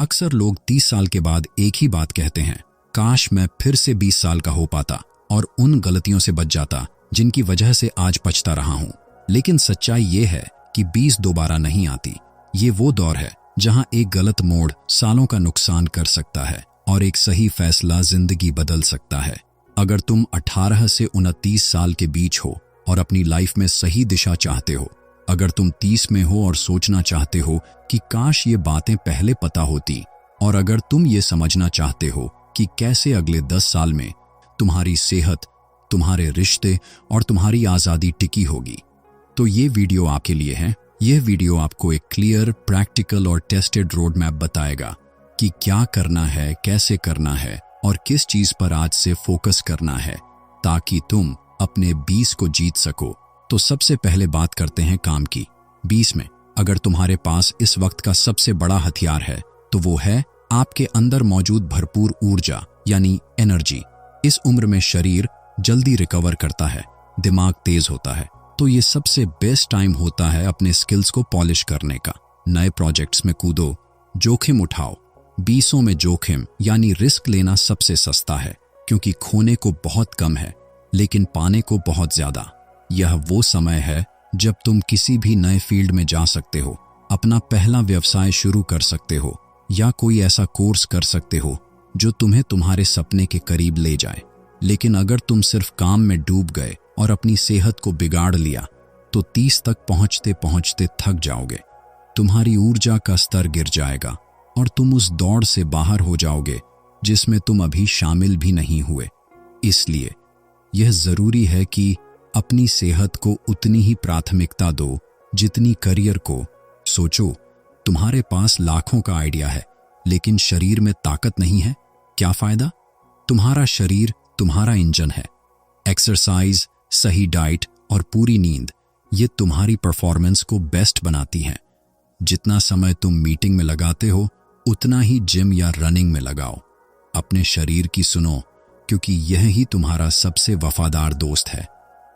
अक्सर लोग 30 साल के बाद एक ही बात कहते हैं, काश मैं फिर से 20 साल का हो पाता और उन गलतियों से बच जाता जिनकी वजह से आज पछता रहा हूं। लेकिन सच्चाई ये है कि 20 दोबारा नहीं आती। ये वो दौर है जहां एक गलत मोड़ सालों का नुकसान कर सकता है और एक सही फैसला जिंदगी बदल सकता है। अगर तुम 18 से 29 साल के बीच हो और अपनी लाइफ में सही दिशा चाहते हो, अगर तुम 30 में हो और सोचना चाहते हो कि काश ये बातें पहले पता होती, और अगर तुम ये समझना चाहते हो कि कैसे अगले 10 साल में तुम्हारी सेहत, तुम्हारे रिश्ते और तुम्हारी आज़ादी टिकी होगी, तो ये वीडियो आपके लिए है। यह वीडियो आपको एक क्लियर, प्रैक्टिकल और टेस्टेड रोड मैप बताएगा कि क्या करना है, कैसे करना है और किस चीज पर आज से फोकस करना है ताकि तुम अपने 20 को जीत सको। तो सबसे पहले बात करते हैं काम की। 20 में अगर तुम्हारे पास इस वक्त का सबसे बड़ा हथियार है तो वो है आपके अंदर मौजूद भरपूर ऊर्जा यानी एनर्जी। इस उम्र में शरीर जल्दी रिकवर करता है, दिमाग तेज होता है, तो ये सबसे बेस्ट टाइम होता है अपने स्किल्स को पॉलिश करने का। नए प्रोजेक्ट्स में कूदो, जोखिम उठाओ। 20 में जोखिम यानी रिस्क लेना सबसे सस्ता है, क्योंकि खोने को बहुत कम है लेकिन पाने को बहुत ज्यादा। यह वो समय है जब तुम किसी भी नए फील्ड में जा सकते हो, अपना पहला व्यवसाय शुरू कर सकते हो या कोई ऐसा कोर्स कर सकते हो जो तुम्हें तुम्हारे सपने के करीब ले जाए। लेकिन अगर तुम सिर्फ काम में डूब गए और अपनी सेहत को बिगाड़ लिया तो 30 तक पहुंचते पहुंचते थक जाओगे, तुम्हारी ऊर्जा का स्तर गिर जाएगा और तुम उस दौड़ से बाहर हो जाओगे जिसमें तुम अभी शामिल भी नहीं हुए। इसलिए यह जरूरी है कि अपनी सेहत को उतनी ही प्राथमिकता दो जितनी करियर को। सोचो, तुम्हारे पास लाखों का आइडिया है लेकिन शरीर में ताकत नहीं है, क्या फायदा? तुम्हारा शरीर तुम्हारा इंजन है। एक्सरसाइज, सही डाइट और पूरी नींद ये तुम्हारी परफॉर्मेंस को बेस्ट बनाती हैं। जितना समय तुम मीटिंग में लगाते हो उतना ही जिम या रनिंग में लगाओ। अपने शरीर की सुनो, क्योंकि यह ही तुम्हारा सबसे वफादार दोस्त है।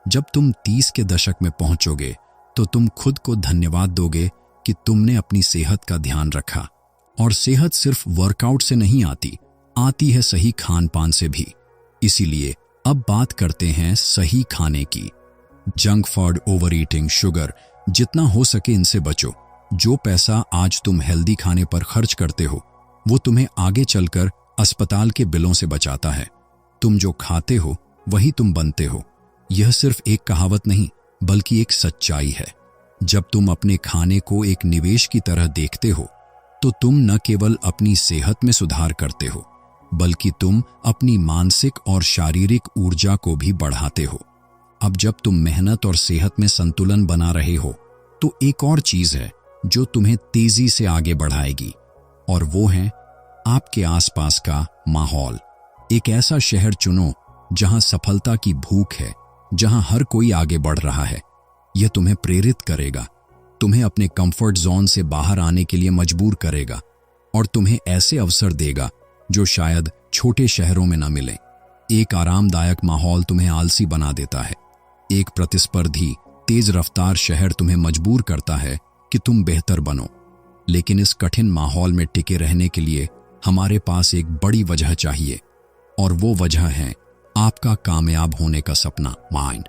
जब तुम 30 के दशक में पहुंचोगे तो तुम खुद को धन्यवाद दोगे कि तुमने अपनी सेहत का ध्यान रखा। और सेहत सिर्फ वर्कआउट से नहीं आती है सही खान पान से भी। इसीलिए अब बात करते हैं सही खाने की। Junk food, over eating, sugar, जितना हो सके इनसे बचो। जो पैसा आज तुम हेल्दी खाने पर खर्च करते हो वो तुम्हें आगे चलकर अस्पताल के बिलों से बचाता है। तुम जो खाते हो वही तुम बनते हो। यह सिर्फ एक कहावत नहीं बल्कि एक सच्चाई है। जब तुम अपने खाने को एक निवेश की तरह देखते हो तो तुम न केवल अपनी सेहत में सुधार करते हो बल्कि तुम अपनी मानसिक और शारीरिक ऊर्जा को भी बढ़ाते हो। अब जब तुम मेहनत और सेहत में संतुलन बना रहे हो तो एक और चीज है जो तुम्हें तेजी से आगे बढ़ाएगी, और वो है आपके आसपास का माहौल। एक ऐसा शहर चुनो जहां सफलता की भूख है, जहां हर कोई आगे बढ़ रहा है। यह तुम्हें प्रेरित करेगा, तुम्हें अपने कंफर्ट जोन से बाहर आने के लिए मजबूर करेगा और तुम्हें ऐसे अवसर देगा जो शायद छोटे शहरों में न मिले। एक आरामदायक माहौल तुम्हें आलसी बना देता है। एक प्रतिस्पर्धी, तेज रफ्तार शहर तुम्हें मजबूर करता है कि तुम बेहतर बनो। लेकिन इस कठिन माहौल में टिके रहने के लिए हमारे पास एक बड़ी वजह चाहिए, और वो वजह है आपका कामयाब होने का सपना, माइंड।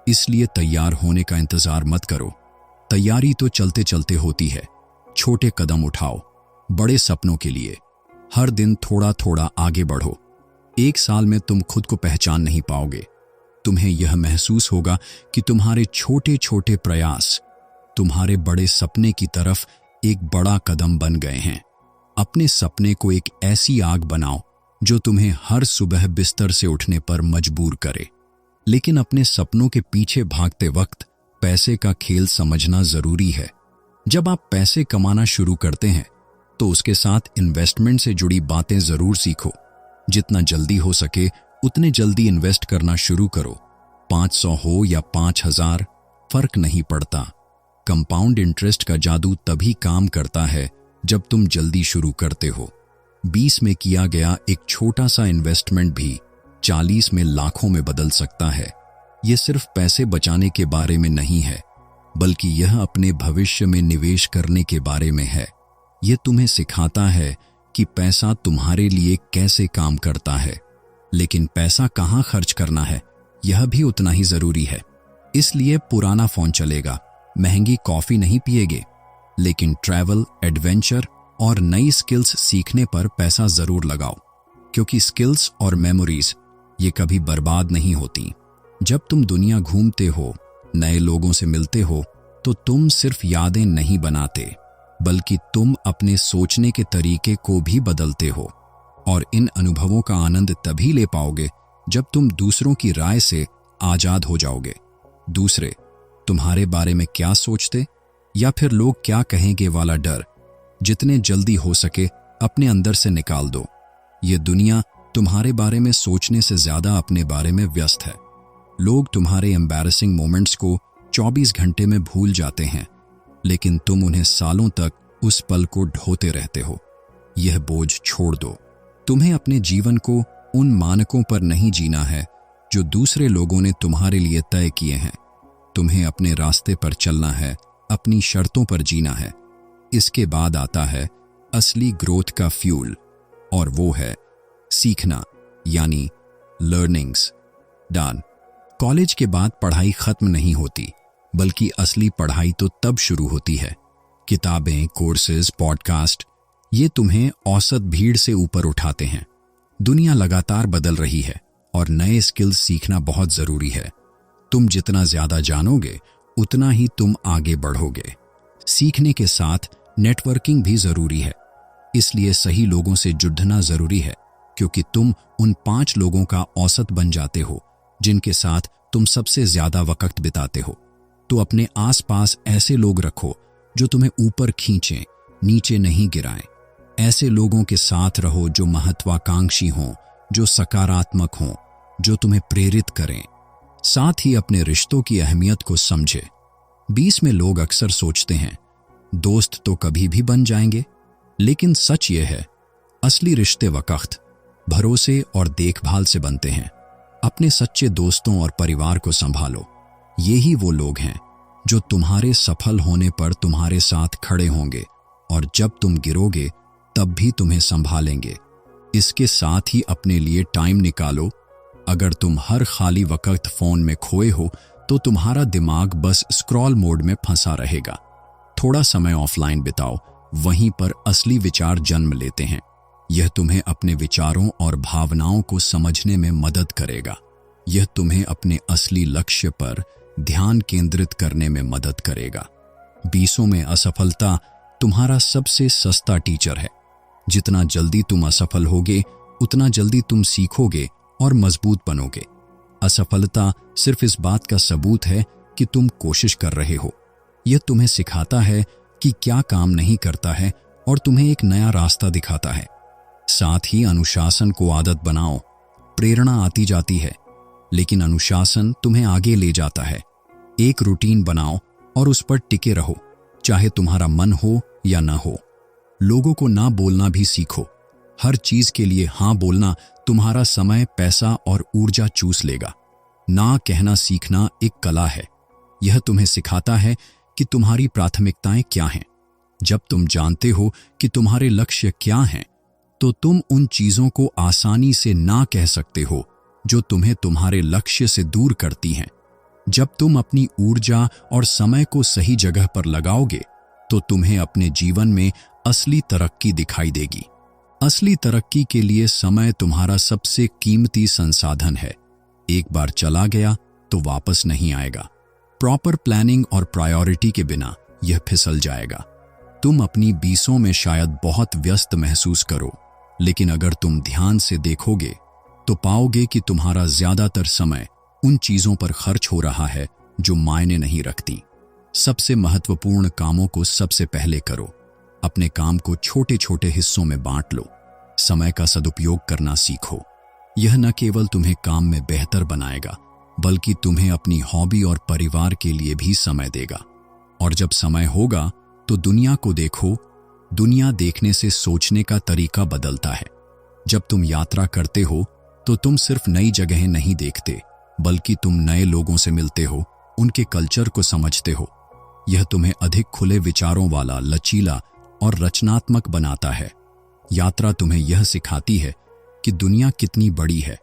इसलिए तैयार होने का इंतजार मत करो। तैयारी तो चलते चलते होती है। छोटे कदम उठाओ बड़े सपनों के लिए। हर दिन थोड़ा थोड़ा आगे बढ़ो। 1 साल में तुम खुद को पहचान नहीं पाओगे। तुम्हें यह महसूस होगा कि तुम्हारे छोटे छोटे प्रयास तुम्हारे बड़े सपने की तरफ एक बड़ा कदम बन गए हैं। अपने सपने को एक ऐसी आग बनाओ जो तुम्हें हर सुबह बिस्तर से उठने पर मजबूर करे। लेकिन अपने सपनों के पीछे भागते वक्त पैसे का खेल समझना जरूरी है। जब आप पैसे कमाना शुरू करते हैं तो उसके साथ इन्वेस्टमेंट से जुड़ी बातें जरूर सीखो। जितना जल्दी हो सके उतने जल्दी इन्वेस्ट करना शुरू करो। 500 हो या 5000, फर्क नहीं पड़ता। कंपाउंड इंटरेस्ट का जादू तभी काम करता है जब तुम जल्दी शुरू करते हो। 20 में किया गया एक छोटा सा इन्वेस्टमेंट भी 40 में लाखों में बदल सकता है। यह सिर्फ पैसे बचाने के बारे में नहीं है, बल्कि यह अपने भविष्य में निवेश करने के बारे में है। यह तुम्हें सिखाता है कि पैसा तुम्हारे लिए कैसे काम करता है, लेकिन पैसा कहाँ खर्च करना है यह भी उतना ही जरूरी है। इसलिए पुराना फोन चलेगा, महंगी कॉफी नहीं पिएगे, लेकिन ट्रैवल, एडवेंचर और नई स्किल्स सीखने पर पैसा जरूर लगाओ, क्योंकि स्किल्स और मेमोरीज ये कभी बर्बाद नहीं होती। जब तुम दुनिया घूमते हो, नए लोगों से मिलते हो, तो तुम सिर्फ यादें नहीं बनाते, बल्कि तुम अपने सोचने के तरीके को भी बदलते हो। और इन अनुभवों का आनंद तभी ले पाओगे जब तुम दूसरों की राय से आजाद हो जाओगे। दूसरे तुम्हारे बारे में क्या सोचते या फिर लोग क्या कहेंगे वाला डर जितने जल्दी हो सके अपने अंदर से निकाल दो। ये दुनिया तुम्हारे बारे में सोचने से ज्यादा अपने बारे में व्यस्त है। लोग तुम्हारे एम्बैरेसिंग मोमेंट्स को 24 घंटे में भूल जाते हैं, लेकिन तुम उन्हें सालों तक उस पल को ढोते रहते हो। यह बोझ छोड़ दो। तुम्हें अपने जीवन को उन मानकों पर नहीं जीना है जो दूसरे लोगों ने तुम्हारे लिए तय किए हैं। तुम्हें अपने रास्ते पर चलना है, अपनी शर्तों पर जीना है। इसके बाद आता है असली ग्रोथ का फ्यूल, और वो है सीखना, यानी लर्निंग्स। डन। कॉलेज के बाद पढ़ाई खत्म नहीं होती, बल्कि असली पढ़ाई तो तब शुरू होती है। किताबें, कोर्सेज, पॉडकास्ट, ये तुम्हें औसत भीड़ से ऊपर उठाते हैं। दुनिया लगातार बदल रही है और नए स्किल्स सीखना बहुत जरूरी है। तुम जितना ज्यादा जानोगे उतना ही तुम आगे बढ़ोगे। सीखने के साथ नेटवर्किंग भी जरूरी है, इसलिए सही लोगों से जुड़ना जरूरी है, क्योंकि तुम उन 5 लोगों का औसत बन जाते हो जिनके साथ तुम सबसे ज्यादा वक्त बिताते हो। तो अपने आसपास ऐसे लोग रखो जो तुम्हें ऊपर खींचें, नीचे नहीं गिराएं। ऐसे लोगों के साथ रहो जो महत्वाकांक्षी हों, जो सकारात्मक हों, जो तुम्हें प्रेरित करें। साथ ही अपने रिश्तों की अहमियत को समझे। 20 में लोग अक्सर सोचते हैं दोस्त तो कभी भी बन जाएंगे, लेकिन सच ये है असली रिश्ते वक्त, भरोसे और देखभाल से बनते हैं। अपने सच्चे दोस्तों और परिवार को संभालो। यही वो लोग हैं जो तुम्हारे सफल होने पर तुम्हारे साथ खड़े होंगे, और जब तुम गिरोगे तब भी तुम्हें संभालेंगे। इसके साथ ही अपने लिए टाइम निकालो। अगर तुम हर खाली वक्त फोन में खोए हो तो तुम्हारा दिमाग बस स्क्रॉल मोड में फंसा रहेगा। थोड़ा समय ऑफलाइन बिताओ, वहीं पर असली विचार जन्म लेते हैं। यह तुम्हें अपने विचारों और भावनाओं को समझने में मदद करेगा। यह तुम्हें अपने असली लक्ष्य पर ध्यान केंद्रित करने में मदद करेगा। 20 में असफलता तुम्हारा सबसे सस्ता टीचर है। जितना जल्दी तुम असफल होगे, उतना जल्दी तुम सीखोगे और मजबूत बनोगे। असफलता सिर्फ इस बात का सबूत है कि तुम कोशिश कर रहे हो। यह तुम्हें सिखाता है कि क्या काम नहीं करता है और तुम्हें एक नया रास्ता दिखाता है। साथ ही अनुशासन को आदत बनाओ। प्रेरणा आती जाती है, लेकिन अनुशासन तुम्हें आगे ले जाता है। एक रूटीन बनाओ और उस पर टिके रहो, चाहे तुम्हारा मन हो या ना हो। लोगों को ना बोलना भी सीखो। हर चीज के लिए हाँ बोलना तुम्हारा समय, पैसा और ऊर्जा चूस लेगा। ना कहना सीखना एक कला है। यह तुम्हें सिखाता है कि तुम्हारी प्राथमिकताएं क्या हैं। जब तुम जानते हो कि तुम्हारे लक्ष्य क्या हैं, तो तुम उन चीजों को आसानी से ना कह सकते हो जो तुम्हें तुम्हारे लक्ष्य से दूर करती हैं। जब तुम अपनी ऊर्जा और समय को सही जगह पर लगाओगे, तो तुम्हें अपने जीवन में असली तरक्की दिखाई देगी। असली तरक्की के लिए समय तुम्हारा सबसे कीमती संसाधन है। एक बार चला गया तो वापस नहीं आएगा। प्रॉपर प्लानिंग और प्रायोरिटी के बिना यह फिसल जाएगा। तुम अपनी 20 में शायद बहुत व्यस्त महसूस करो, लेकिन अगर तुम ध्यान से देखोगे तो पाओगे कि तुम्हारा ज्यादातर समय उन चीजों पर खर्च हो रहा है जो मायने नहीं रखती। सबसे महत्वपूर्ण कामों को सबसे पहले करो। अपने काम को छोटे छोटे हिस्सों में बांट लो। समय का सदुपयोग करना सीखो। यह न केवल तुम्हें काम में बेहतर बनाएगा, बल्कि तुम्हें अपनी हॉबी और परिवार के लिए भी समय देगा। और जब समय होगा तो दुनिया को देखो। दुनिया देखने से सोचने का तरीका बदलता है। जब तुम यात्रा करते हो तो तुम सिर्फ नई जगहें नहीं देखते, बल्कि तुम नए लोगों से मिलते हो, उनके कल्चर को समझते हो। यह तुम्हें अधिक खुले विचारों वाला, लचीला और रचनात्मक बनाता है। यात्रा तुम्हें यह सिखाती है कि दुनिया कितनी बड़ी है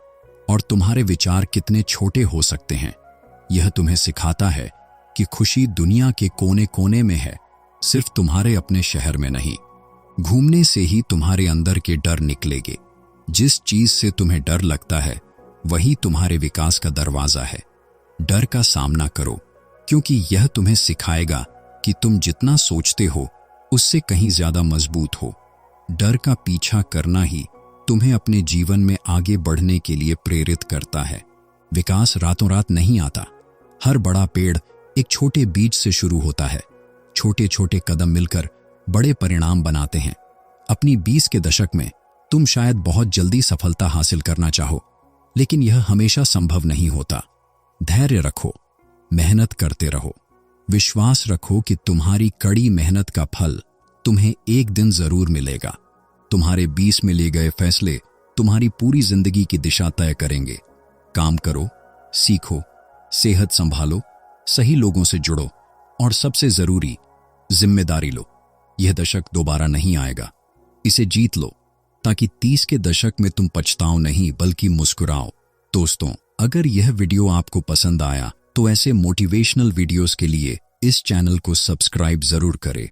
और तुम्हारे विचार कितने छोटे हो सकते हैं। यह तुम्हें सिखाता है कि खुशी दुनिया के कोने कोने में है, सिर्फ तुम्हारे अपने शहर में नहीं। घूमने से ही तुम्हारे अंदर के डर निकलेंगे। जिस चीज से तुम्हें डर लगता है वही तुम्हारे विकास का दरवाजा है। डर का सामना करो, क्योंकि यह तुम्हें सिखाएगा कि तुम जितना सोचते हो उससे कहीं ज्यादा मजबूत हो। डर का पीछा करना ही तुम्हें अपने जीवन में आगे बढ़ने के लिए प्रेरित करता है। विकास रातों रात नहीं आता। हर बड़ा पेड़ एक छोटे बीज से शुरू होता है। छोटे छोटे कदम मिलकर बड़े परिणाम बनाते हैं। अपनी 20 के दशक में तुम शायद बहुत जल्दी सफलता हासिल करना चाहो, लेकिन यह हमेशा संभव नहीं होता। धैर्य रखो, मेहनत करते रहो, विश्वास रखो कि तुम्हारी कड़ी मेहनत का फल तुम्हें एक दिन जरूर मिलेगा। तुम्हारे 20 में लिए गए फैसले तुम्हारी पूरी जिंदगी की दिशा तय करेंगे। काम करो, सीखो, सेहत संभालो, सही लोगों से जुड़ो और सबसे जरूरी जिम्मेदारी लो। यह दशक दोबारा नहीं आएगा। इसे जीत लो ताकि 30 के दशक में तुम पछताओ नहीं बल्कि मुस्कुराओ। दोस्तों, अगर यह वीडियो आपको पसंद आया तो ऐसे मोटिवेशनल वीडियोस के लिए इस चैनल को सब्सक्राइब जरूर करें।